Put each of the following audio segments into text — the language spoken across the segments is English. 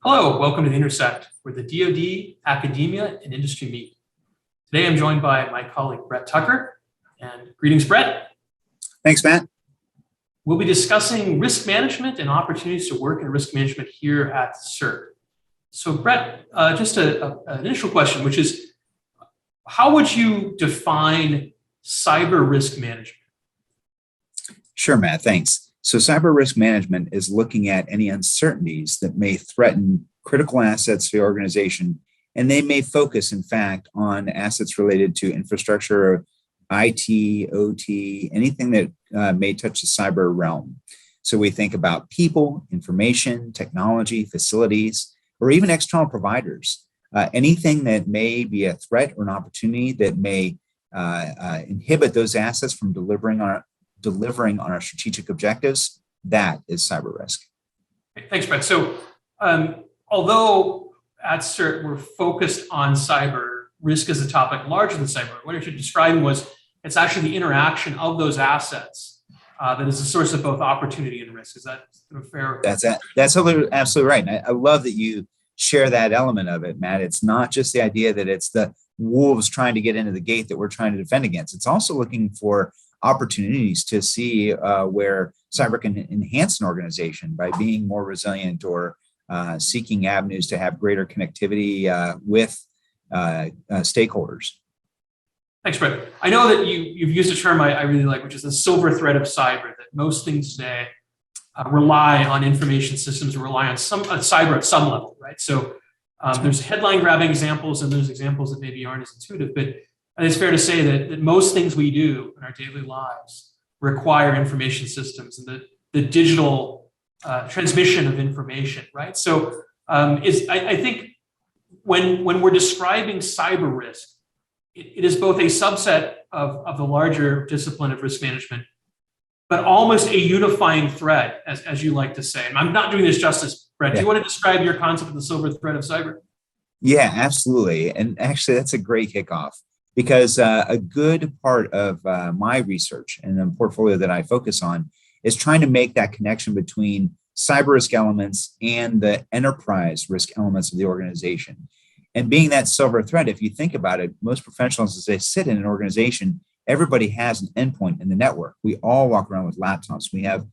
Hello, welcome to The Intersect, where the DoD, academia, and industry meet. Today I'm joined by my colleague, Brett Tucker. And greetings, Brett. Thanks, Matt. We'll be discussing risk management and opportunities to work in risk management here at CERT. So, Brett, just an initial question, which is, how would you define cyber risk management? Sure, Matt, thanks. So cyber risk management is looking at any uncertainties that may threaten critical assets for the organization, and they may focus, in fact, on assets related to infrastructure, IT, OT, anything that may touch the cyber realm. So we think about people, information, technology, facilities, or even external providers. Anything that may be a threat or an opportunity that may inhibit those assets from delivering on our strategic objectives, that is cyber risk. Thanks, Brett. So although at CERT we're focused on cyber, risk is a topic larger than cyber. What you're describing was it's actually the interaction of those assets that is the source of both opportunity and risk. Is that fair? That's absolutely right. And I love that you share that element of it, Matt. It's not just the idea that it's the wolves trying to get into the gate that we're trying to defend against. It's also looking for opportunities to see where cyber can enhance an organization by being more resilient or seeking avenues to have greater connectivity with stakeholders. Thanks, Brett. I know that you've used a term I really like, which is the silver thread of cyber, that most things today rely on information systems, rely on cyber at some level, right? So there's headline grabbing examples and there's examples that maybe aren't as intuitive, but it's fair to say that most things we do in our daily lives require information systems and the digital transmission of information, right? So I think when we're describing cyber risk, it is both a subset of the larger discipline of risk management, but almost a unifying thread, as you like to say. And I'm not doing this justice, Brett. Yeah. Do you want to describe your concept of the silver thread of cyber? Yeah, absolutely. And actually, that's a great kickoff. Because a good part of my research and the portfolio that I focus on is trying to make that connection between cyber risk elements and the enterprise risk elements of the organization. And being that silver thread, if you think about it, most professionals, as they sit in an organization, everybody has an endpoint in the network. We all walk around with laptops. We have,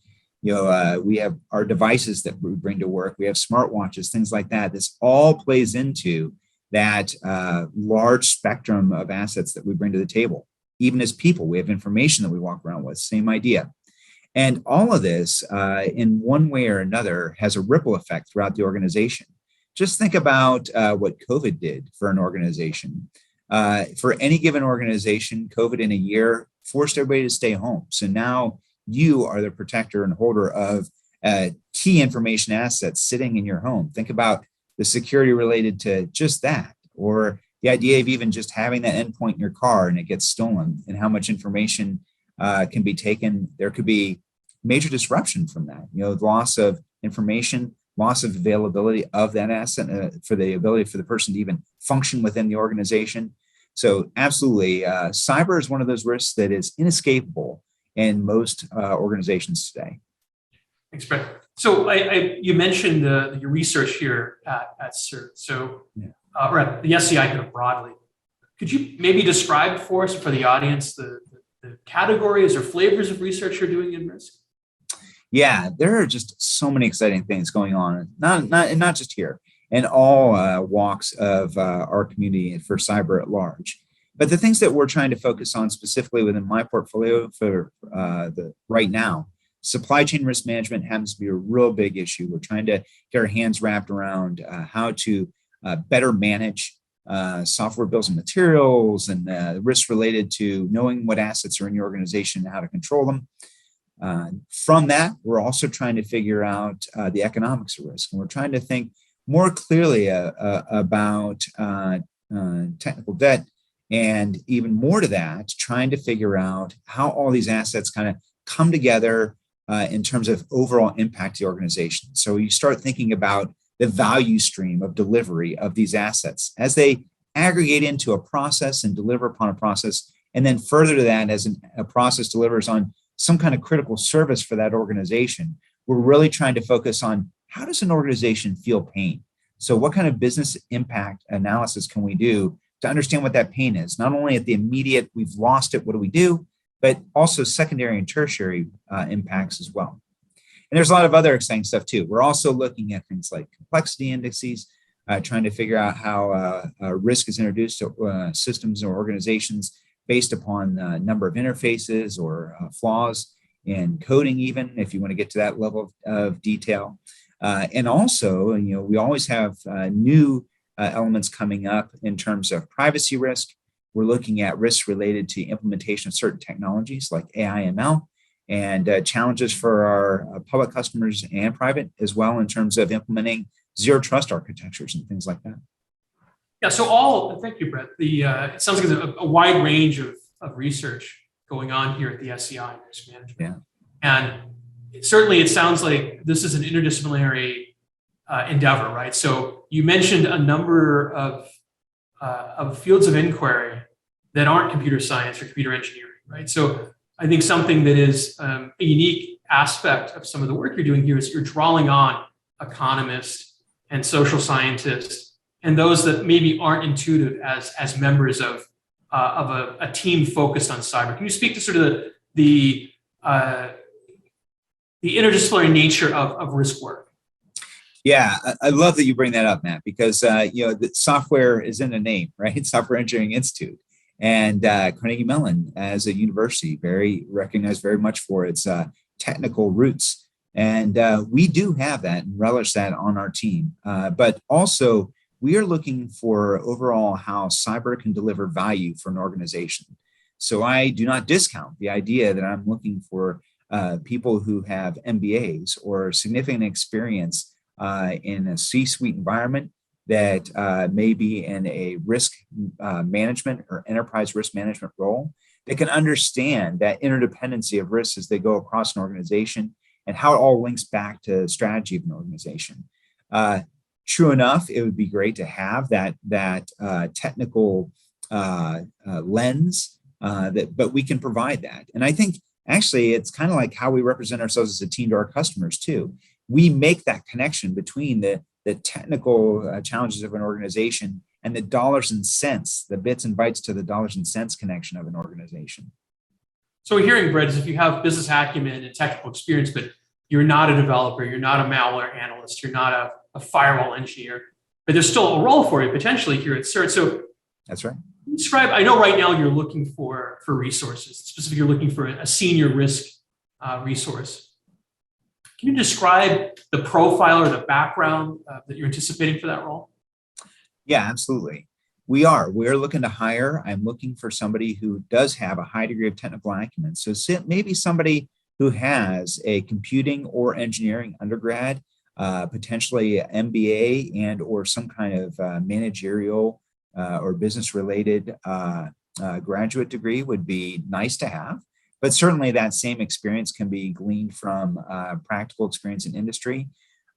we have our devices that we bring to work. We have smartwatches, things like that. This all plays into that large spectrum of assets that we bring to the table. Even as people, we have information that we walk around with, same idea. And all of this, in one way or another, has a ripple effect throughout the organization. Just think about what COVID did for an organization. For any given organization, COVID in a year forced everybody to stay home. So now you are the protector and holder of key information assets sitting in your home. Think about the security related to just that, or the idea of even just having that endpoint in your car and it gets stolen, and how much information can be taken. There could be major disruption from that. The loss of information, loss of availability of that asset for the ability for the person to even function within the organization. So absolutely, cyber is one of those risks that is inescapable in most organizations today. Thanks, Brett. So you mentioned your research here at CERT, or at the SCI kind of broadly. Could you maybe describe for us, for the audience, the categories or flavors of research you're doing in risk? Yeah, there are just so many exciting things going on, not just here, in all walks of our community and for cyber at large. But the things that we're trying to focus on specifically within my portfolio for right now, supply chain risk management happens to be a real big issue. We're trying to get our hands wrapped around how to better manage software bills and materials and risks related to knowing what assets are in your organization and how to control them. From that, we're also trying to figure out the economics of risk. And we're trying to think more clearly about technical debt, and even more to that, trying to figure out how all these assets kind of come together in terms of overall impact to the organization. So you start thinking about the value stream of delivery of these assets as they aggregate into a process and deliver upon a process. And then further to that, as a process delivers on some kind of critical service for that organization, we're really trying to focus on how does an organization feel pain? So what kind of business impact analysis can we do to understand what that pain is? Not only at the immediate, we've lost it, what do we do? But also secondary and tertiary impacts as well. And there's a lot of other exciting stuff too. We're also looking at things like complexity indices, trying to figure out how risk is introduced to systems or organizations based upon the number of interfaces or flaws in coding, even if you want to get to that level of detail. And also, we always have new elements coming up in terms of privacy risk. We're looking at risks related to implementation of certain technologies like AI, ML, and challenges for our public customers and private as well in terms of implementing zero trust architectures and things like that. Yeah, so thank you, Brett. It sounds like there's a wide range of research going on here at the SCI in risk management. Yeah. And certainly it sounds like this is an interdisciplinary endeavor, right? So you mentioned a number of fields of inquiry that aren't computer science or computer engineering, right? So I think something that is a unique aspect of some of the work you're doing here is you're drawing on economists and social scientists and those that maybe aren't intuitive as members of a team focused on cyber. Can you speak to sort of the interdisciplinary nature of risk work? Yeah, I love that you bring that up, Matt, because the software is in the name, right? Software Engineering Institute, and Carnegie Mellon as a university, very recognized very much for its technical roots, and we do have that and relish that on our team. But also, we are looking for overall how cyber can deliver value for an organization. So I do not discount the idea that I'm looking for people who have MBAs or significant experience in a C-suite environment that may be in a risk management or enterprise risk management role that can understand that interdependency of risks as they go across an organization and how it all links back to the strategy of an organization. True enough, it would be great to have that technical lens, but we can provide that. And I think actually it's kind of like how we represent ourselves as a team to our customers too. We make that connection between the technical challenges of an organization and the dollars and cents, the bits and bytes to the dollars and cents connection of an organization. So we're hearing, Brett, is if you have business acumen and technical experience, but you're not a developer, you're not a malware analyst, you're not a firewall engineer, but there's still a role for you potentially here at CERT. So that's right. Describe, I know right now you're looking for resources, specifically you're looking for a senior risk resource. Can you describe the profile or the background that you're anticipating for that role? Yeah, absolutely. We're looking to hire. I'm looking for somebody who does have a high degree of technical acumen. So maybe somebody who has a computing or engineering undergrad, potentially an MBA and or some kind of managerial or business related graduate degree would be nice to have. But certainly that same experience can be gleaned from practical experience in industry.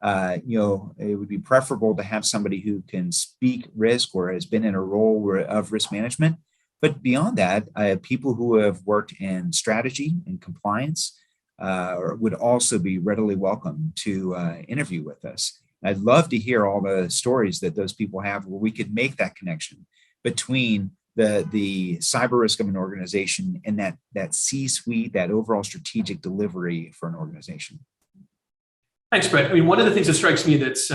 It would be preferable to have somebody who can speak risk or has been in a role of risk management. But beyond that, people who have worked in strategy and compliance would also be readily welcome to interview with us. I'd love to hear all the stories that those people have where we could make that connection between the cyber risk of an organization and that C-suite, that overall strategic delivery for an organization. Thanks, Brett. I mean, one of the things that strikes me that's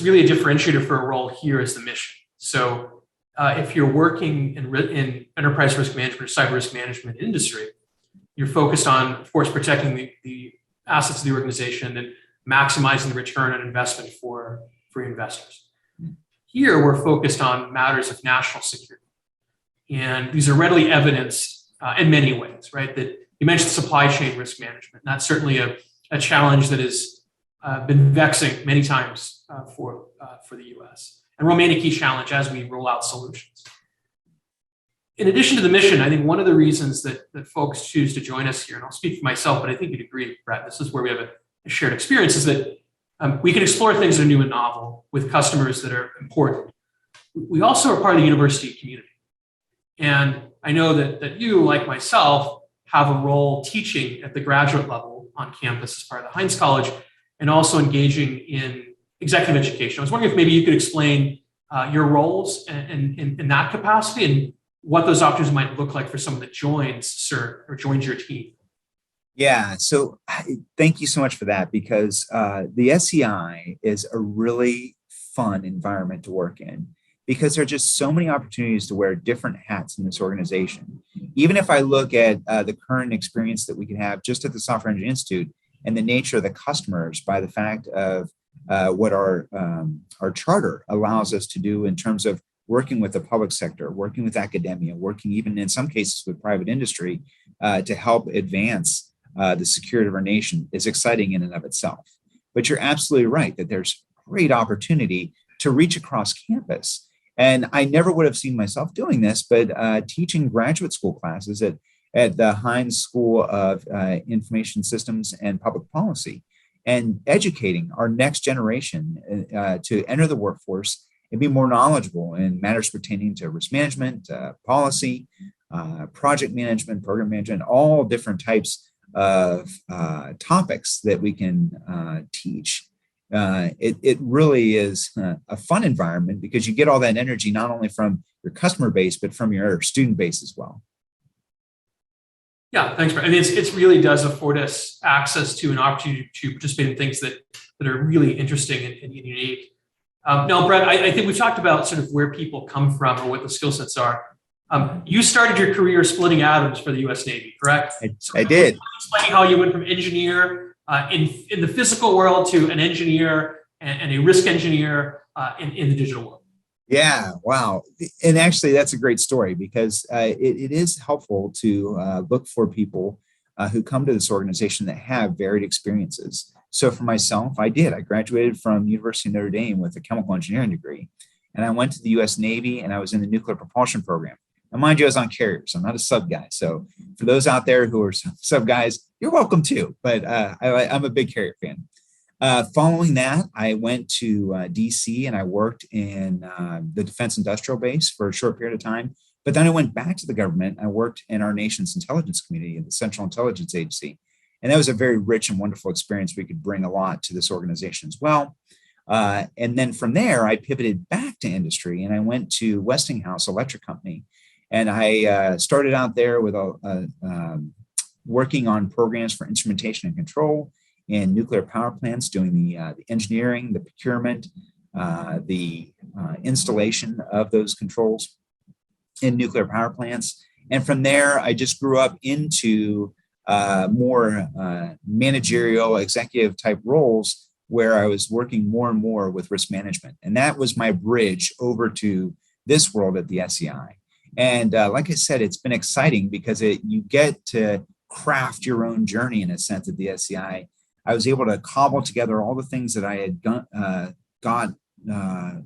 really a differentiator for a role here is the mission. So if you're working in enterprise risk management or cyber risk management industry, you're focused on, of course, protecting the assets of the organization and maximizing the return on investment for investors. Here, we're focused on matters of national security. And these are readily evidenced in many ways, right? That you mentioned supply chain risk management. And that's certainly a challenge that has been vexing many times for the US and remain a key challenge as we roll out solutions. In addition to the mission, I think one of the reasons that folks choose to join us here, and I'll speak for myself, but I think you'd agree, Brett, this is where we have a shared experience, is that we can explore things that are new and novel with customers that are important. We also are part of the university community. And I know that you, like myself, have a role teaching at the graduate level on campus as part of the Heinz College, and also engaging in executive education. I was wondering if maybe you could explain your roles in that capacity and what those opportunities might look like for someone that joins CERT or joins your team. Yeah, so thank you so much for that, because the SEI is a really fun environment to work in, because there are just so many opportunities to wear different hats in this organization. Even if I look at the current experience that we can have just at the Software Engineering Institute and the nature of the customers, by the fact of what our charter allows us to do in terms of working with the public sector, working with academia, working even in some cases with private industry to help advance the security of our nation, is exciting in and of itself. But you're absolutely right that there's great opportunity to reach across campus. And I never would have seen myself doing this, but teaching graduate school classes at the Heinz School of Information Systems and Public Policy, and educating our next generation to enter the workforce and be more knowledgeable in matters pertaining to risk management, policy, project management, program management, all different types of topics that we can teach. It really is a fun environment, because you get all that energy not only from your customer base, but from your student base as well. Yeah, thanks, Brett. I mean, it really does afford us access to an opportunity to participate in things that are really interesting and unique. Now, Brett, I think we've talked about sort of where people come from or what the skill sets are. You started your career splitting atoms for the U.S. Navy, correct? I did. Explaining how you went from engineer in the physical world to an engineer and a risk engineer in the digital world. Yeah, wow. And actually, that's a great story, because it is helpful to look for people who come to this organization that have varied experiences. So for myself, I graduated from University of Notre Dame with a chemical engineering degree, and I went to the U.S. Navy, and I was in the nuclear propulsion program. Now, mind you, I was on carriers. I'm not a sub guy. So for those out there who are sub guys, you're welcome too. But I'm a big carrier fan. Following that, I went to DC, and I worked in the Defense Industrial Base for a short period of time. But then I went back to the government. I worked in our nation's intelligence community, the Central Intelligence Agency. And that was a very rich and wonderful experience. We could bring a lot to this organization as well. And then from there, I pivoted back to industry, and I went to Westinghouse Electric Company. And I started out there with working on programs for instrumentation and control in nuclear power plants, doing the engineering, the procurement, the installation of those controls in nuclear power plants. And from there, I just grew up into more managerial, executive type roles, where I was working more and more with risk management. And that was my bridge over to this world at the SEI. And like I said, it's been exciting, because you get to craft your own journey in a sense at the SEI. I was able to cobble together all the things that I had got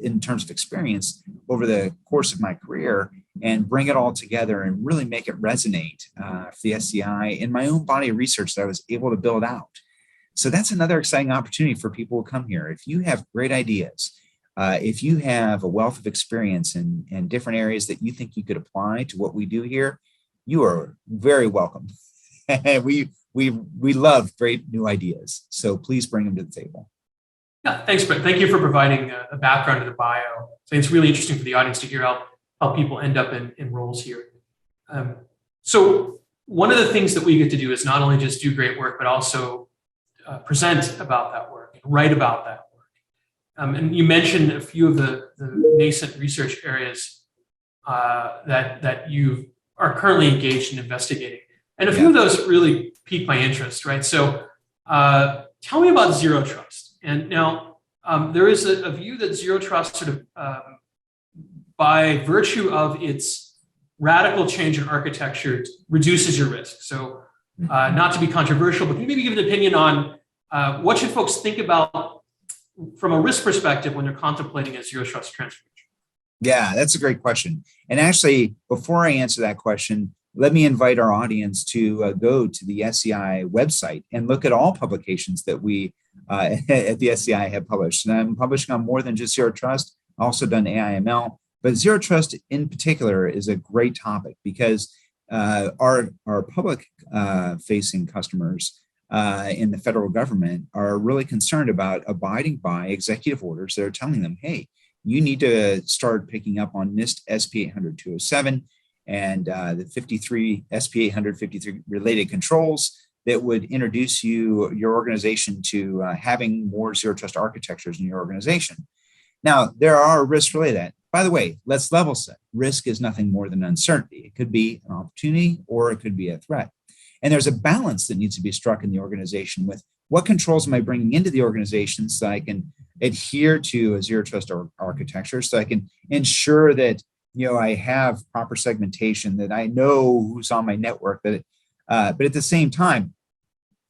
in terms of experience over the course of my career, and bring it all together and really make it resonate for the SEI in my own body of research that I was able to build out. So that's another exciting opportunity for people who come here. If you have great ideas, if you have a wealth of experience in different areas that you think you could apply to what we do here, you are very welcome. we love great new ideas. So please bring them to the table. Yeah, thanks, Brett. Thank you for providing a background to the bio. I think it's really interesting for the audience to hear how people end up in roles here. So one of the things that we get to do is not only just do great work, but also present about that work, write about that work. And you mentioned a few of the nascent research areas that you are currently engaged in investigating. And a few of those really piqued my interest, right? So tell me about zero trust. And now there is a view that zero trust sort of, by virtue of its radical change in architecture, reduces your risk. So not to be controversial, but can you maybe give an opinion on what should folks think about from a risk perspective when they're contemplating a zero trust transformation? Yeah, that's a great question. And actually, before I answer that question, let me invite our audience to go to the SEI website and look at all publications that we at the SEI have published. And I'm publishing on more than just zero trust. I've also done AI/ML, but zero trust in particular is a great topic, because our public facing customers in the federal government are really concerned about abiding by executive orders that are telling them, hey, you need to start picking up on NIST SP 800-207 and the 53 SP 853 related controls that would introduce your organization to having more zero trust architectures in your organization. Now, there are risks related to that. By the way, let's level set. Risk is nothing more than uncertainty. It could be an opportunity or it could be a threat. And there's a balance that needs to be struck in the organization with what controls am I bringing into the organization so I can adhere to a zero trust architecture, so I can ensure that I have proper segmentation, that I know who's on my network, but at the same time,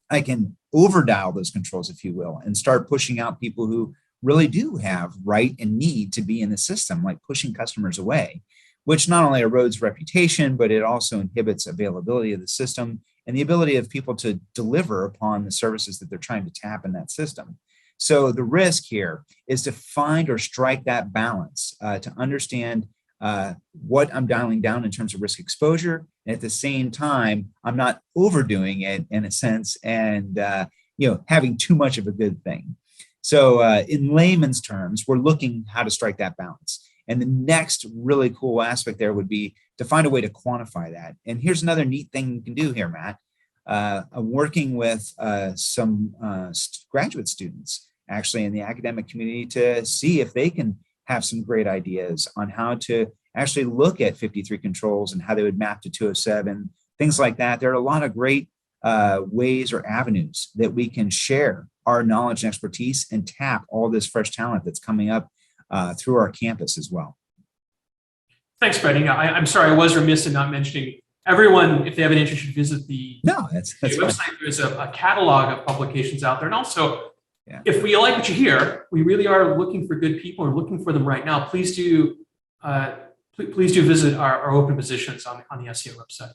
I can overdial those controls, if you will, and start pushing out people who really do have right and need to be in the system, like pushing customers away, which not only erodes reputation, but it also inhibits availability of the system and the ability of people to deliver upon the services that they're trying to tap in that system. So the risk here is to find or strike that balance, to understand what I'm dialing down in terms of risk exposure, and at the same time, I'm not overdoing it in a sense and having too much of a good thing. So in layman's terms, we're looking how to strike that balance. And the next really cool aspect there would be to find a way to quantify that. And here's another neat thing you can do here, Matt. I'm working with some graduate students actually in the academic community to see if they can have some great ideas on how to actually look at 53 controls and how they would map to 207, things like that. There are a lot of great ways or avenues that we can share our knowledge and expertise and tap all this fresh talent that's coming up through our campus as well. Thanks, Brett. I'm sorry, I was remiss in not mentioning everyone, if they have an interest, should visit the that's website. fine. There's a catalog of publications out there. And also, if we like what you hear, we really are looking for good people and looking for them right now. Please do visit our open positions on the SEO website.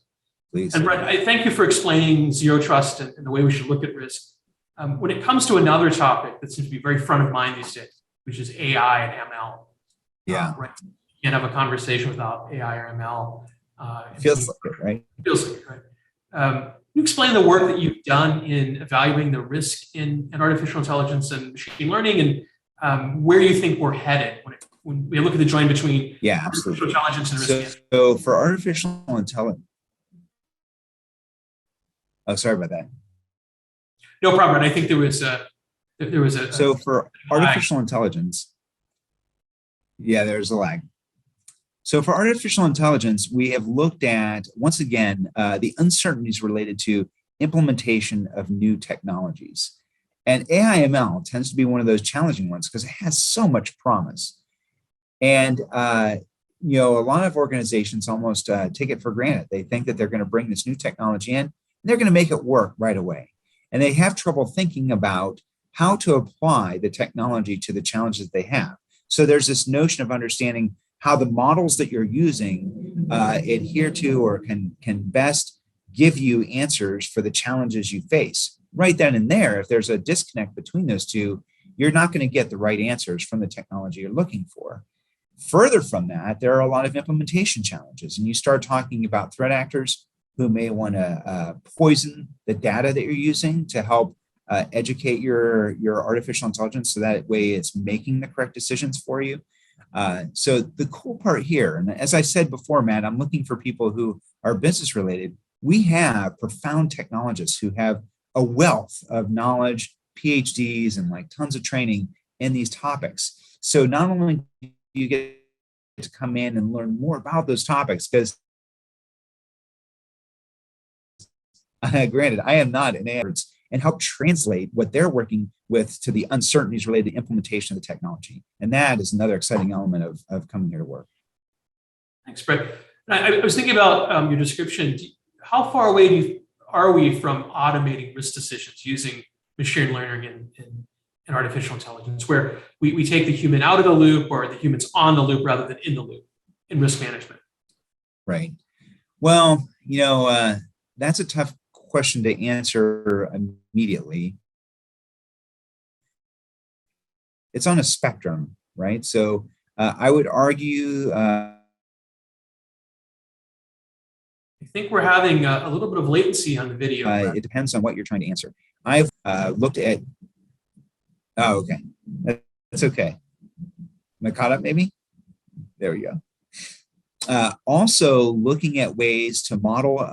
Please. And Brett, I thank you for explaining zero trust and the way we should look at risk. When it comes to another topic that seems to be very front of mind these days, which is AI and ML. Right? You can't have a conversation without AI or ML. Feels like it, right? Feels like it, right? Can you explain the work that you've done in evaluating the risk in artificial intelligence and machine learning, and where you think we're headed when we look at the join between artificial intelligence and risk? So for artificial intelligence, oh, sorry about that. No problem. I think there was a. So for artificial intelligence, there's a lag. So for artificial intelligence, we have looked at, once again, the uncertainties related to implementation of new technologies. And AI/ML tends to be one of those challenging ones because it has so much promise. And, a lot of organizations almost take it for granted. They think that they're going to bring this new technology in, and they're going to make it work right away. And they have trouble thinking about how to apply the technology to the challenges they have. So there's this notion of understanding how the models that you're using adhere to or can best give you answers for the challenges you face. Right then and there, if there's a disconnect between those two, you're not going to get the right answers from the technology you're looking for. Further from that, there are a lot of implementation challenges, and you start talking about threat actors who may want to poison the data that you're using to help educate your artificial intelligence so that way it's making the correct decisions for you. So the cool part here, and as I said before, Matt, I'm looking for people who are business related. We have profound technologists who have a wealth of knowledge, PhDs, and like tons of training in these topics. So not only do you get to come in and learn more about those topics, because granted, I am not an expert, and help translate what they're working with to the uncertainties related to implementation of the technology. And that is another exciting element of coming here to work. Thanks, Brett. I was thinking about your description. How far away are we from automating risk decisions using machine learning and artificial intelligence, where we take the human out of the loop or the human's on the loop rather than in the loop in risk management? Right. Well, that's a tough question to answer immediately. It's on a spectrum, right? So I would argue I think we're having a little bit of latency on the video. It depends on what you're trying to answer. I've looked at, oh, okay. That's okay. Am I caught up maybe? There we go. Also looking at ways to model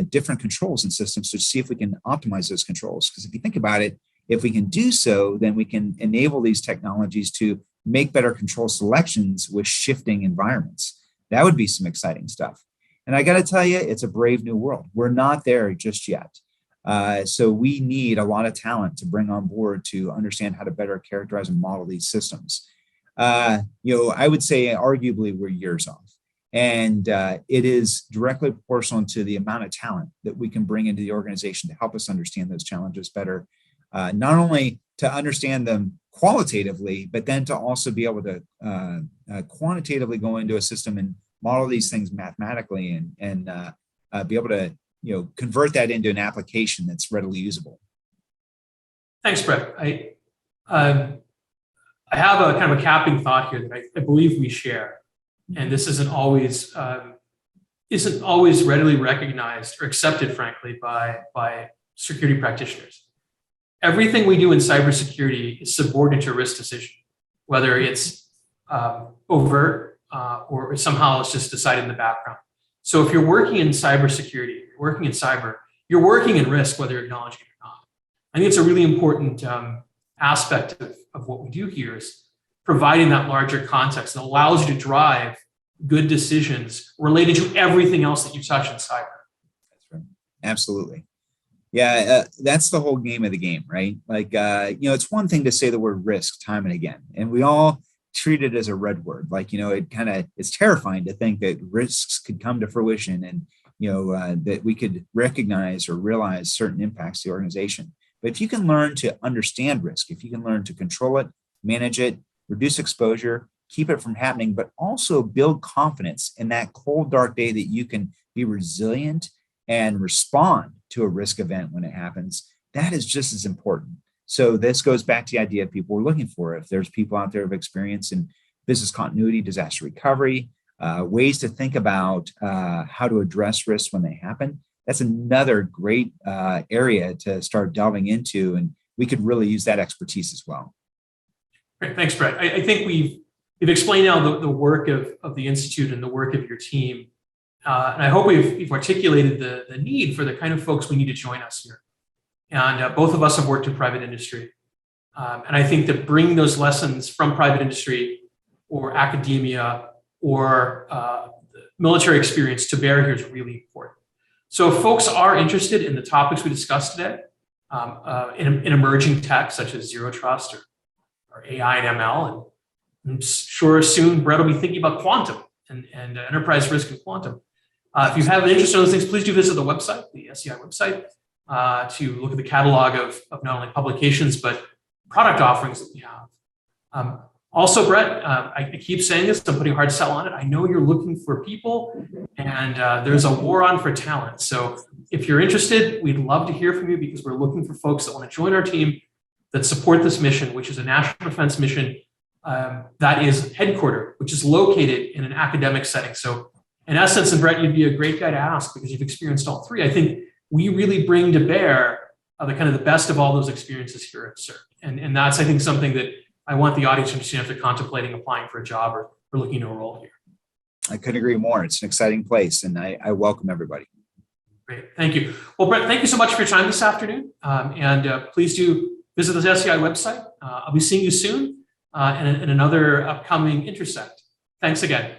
different controls and systems to see if we can optimize those controls. Because if you think about it, if we can do so, then we can enable these technologies to make better control selections with shifting environments. That would be some exciting stuff. And I got to tell you, it's a brave new world. We're not there just yet. So we need a lot of talent to bring on board to understand how to better characterize and model these systems. I would say arguably we're years off. And it is directly proportional to the amount of talent that we can bring into the organization to help us understand those challenges better. Not only to understand them qualitatively, but then to also be able to quantitatively go into a system and model these things mathematically and be able to convert that into an application that's readily usable. Thanks, Brett. I have a kind of a capping thought here that I believe we share, and this isn't always readily recognized or accepted, frankly, by security practitioners. Everything we do in cybersecurity is subordinate to a risk decision, whether it's overt or somehow it's just decided in the background. So if you're working in cybersecurity, you're working in cyber, you're working in risk, whether you're acknowledging it or not. I think it's a really important aspect of what we do here is providing that larger context that allows you to drive good decisions related to everything else that you touch in cyber. That's right. Absolutely. Yeah, that's the whole game of the game, right? Like, it's one thing to say the word risk time and again, and we all treat it as a red word. Like, it's terrifying to think that risks could come to fruition and, that we could recognize or realize certain impacts to the organization. But if you can learn to understand risk, if you can learn to control it, manage it, reduce exposure, keep it from happening, but also build confidence in that cold, dark day that you can be resilient and respond to a risk event when it happens, that is just as important. So this goes back to the idea of people we're looking for. If there's people out there who have experience in business continuity, disaster recovery, ways to think about how to address risks when they happen, that's another great area to start delving into. And we could really use that expertise as well. Great. Thanks, Brett. I think we've explained now the work of the Institute and the work of your team. And I hope we've articulated the need for the kind of folks we need to join us here. And both of us have worked in private industry. And I think that bringing those lessons from private industry or academia or military experience to bear here is really important. So if folks are interested in the topics we discussed today, in emerging tech such as zero trust or AI and ML, and I'm sure soon Brett will be thinking about quantum and enterprise risk and quantum. If you have an interest in those things, please do visit the website, the SEI website, to look at the catalog of not only publications, but product offerings that we have. Also, Brett, I keep saying this, I'm putting a hard sell on it. I know you're looking for people and there's a war on for talent. So if you're interested, we'd love to hear from you because we're looking for folks that want to join our team that support this mission, which is a national defense mission that is headquartered, which is located in an academic setting. So in essence, and Brett, you'd be a great guy to ask because you've experienced all three. I think we really bring to bear the best of all those experiences here at CERT. And that's, I think, something that I want the audience to understand if they're contemplating applying for a job or looking to a role here. I couldn't agree more. It's an exciting place, and I welcome everybody. Great. Thank you. Well, Brett, thank you so much for your time this afternoon. And please do visit the SEI website. I'll be seeing you soon in another upcoming Intersect. Thanks again.